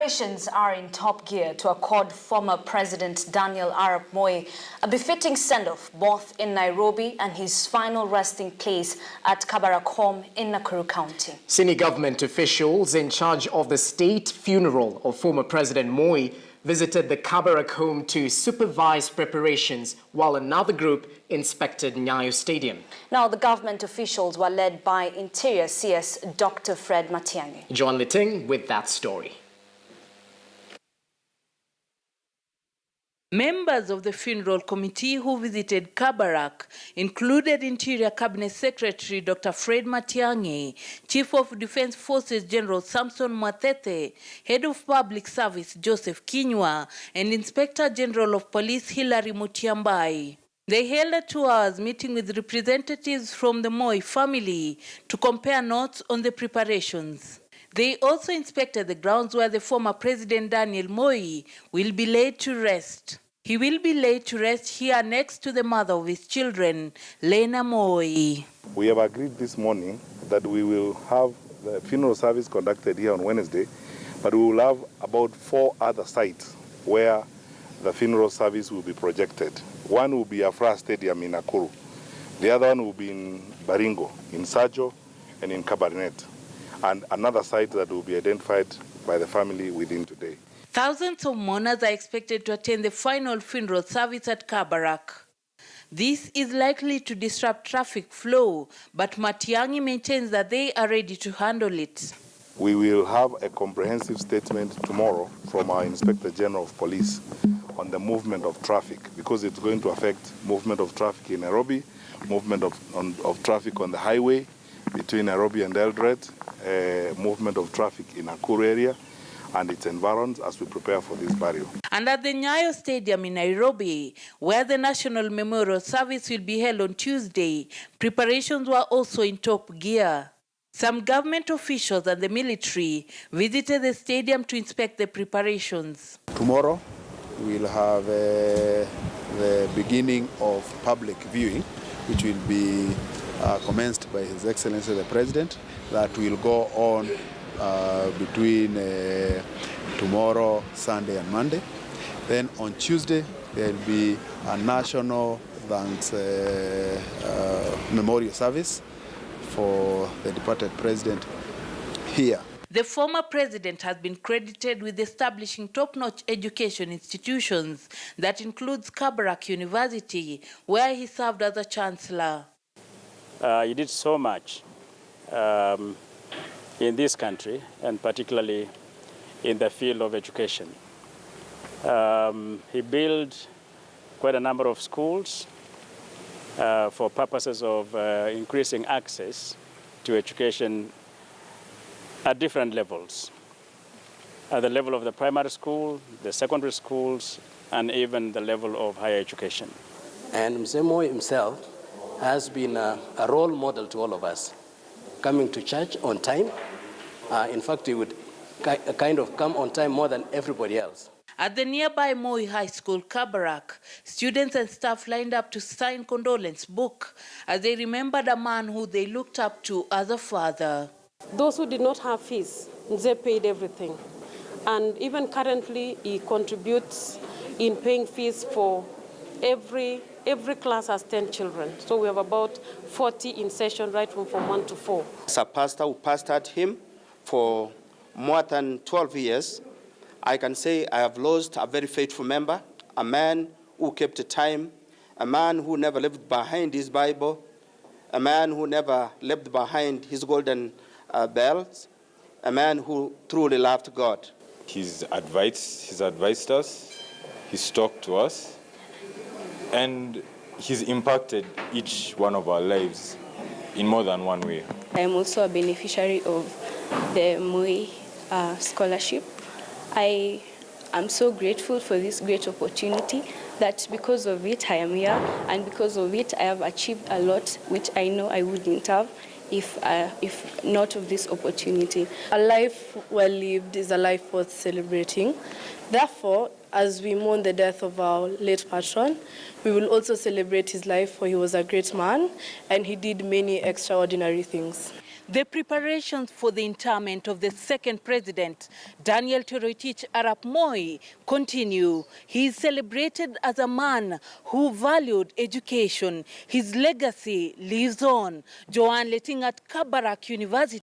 Preparations are in top gear to accord former President Daniel Arap Moi a befitting send-off both in Nairobi and his final resting place at Kabarak home in Nakuru County. Senior government officials in charge of the state funeral of former President Moi visited the Kabarak home to supervise preparations, while another group inspected Nyayo Stadium. Now, the government officials were led by Interior CS Dr. Fred Matiang'i. John Litting with that story. Members of the funeral committee who visited Kabarak included Interior Cabinet Secretary Dr. Fred Matiang'i, Chief of Defense Forces General Samson Mwatete, Head of Public Service Joseph Kinyua, and Inspector General of Police Hilary Mutiambai. They held a 2-hour meeting with representatives from the Moi family to compare notes on the preparations. They also inspected the grounds where the former President Daniel Moi will be laid to rest. He will be laid to rest here next to the mother of his children, Lena Moi. We have agreed this morning that we will have the funeral service conducted here on Wednesday, but we will have about 4 other sites where the funeral service will be projected. One will be Afra Stadium in Nakuru. The other one will be in Baringo, in Sajo, and in Kabarnet. And another site that will be identified by the family within today. Thousands of mourners are expected to attend the final funeral service at Kabarak. This is likely to disrupt traffic flow, but Matiang'i maintains that they are ready to handle it. We will have a comprehensive statement tomorrow from our Inspector General of Police on the movement of traffic, because it's going to affect movement of traffic in Nairobi, movement of traffic on the highway between Nairobi and Eldoret, movement of traffic in Nakuru area and its environs as we prepare for this burial. And at the Nyayo Stadium in Nairobi, where the National Memorial Service will be held on Tuesday, preparations were also in top gear. Some government officials and the military visited the stadium to inspect the preparations. Tomorrow, we'll have the beginning of public viewing, which will be commenced by His Excellency the President, that will go on between tomorrow, Sunday and Monday. Then on Tuesday, there will be a national thanks memorial service for the departed president here. The former president has been credited with establishing top-notch education institutions that includes Kabarak University, where he served as a chancellor. He did so much in this country, and particularly in the field of education. He built quite a number of schools for purposes of increasing access to education at different levels. At the level of the primary school, the secondary schools, and even the level of higher education. And Mzee Moi himself has been a role model to all of us, coming to church on time. In fact, he would kind of come on time more than everybody else. At the nearby Moi High School, Kabarak, students and staff lined up to sign condolence book as they remembered a man who they looked up to as a father. Those who did not have fees, they paid everything. And even currently, he contributes in paying fees for every class has 10 children. So we have about 40 in session, right from Form 1 to 4. As a pastor who pastored him for more than 12 years, I can say I have lost a very faithful member, a man who kept time, a man who never left behind his Bible, a man who never left behind his golden belts, a man who truly loved God. He's advised us, he's talked to us, and he's impacted each one of our lives in more than one way. I am also a beneficiary of the Moi scholarship. I am so grateful for this great opportunity that because of it I am here, and because of it I have achieved a lot which I know I wouldn't have if not of this opportunity. A life well lived is a life worth celebrating. Therefore, as we mourn the death of our late patron, we will also celebrate his life, for he was a great man and he did many extraordinary things. The preparations for the interment of the second president, Daniel Toroitich Arap Moi, continue. He is celebrated as a man who valued education. His legacy lives on. Joanne Letting at Kabarak University.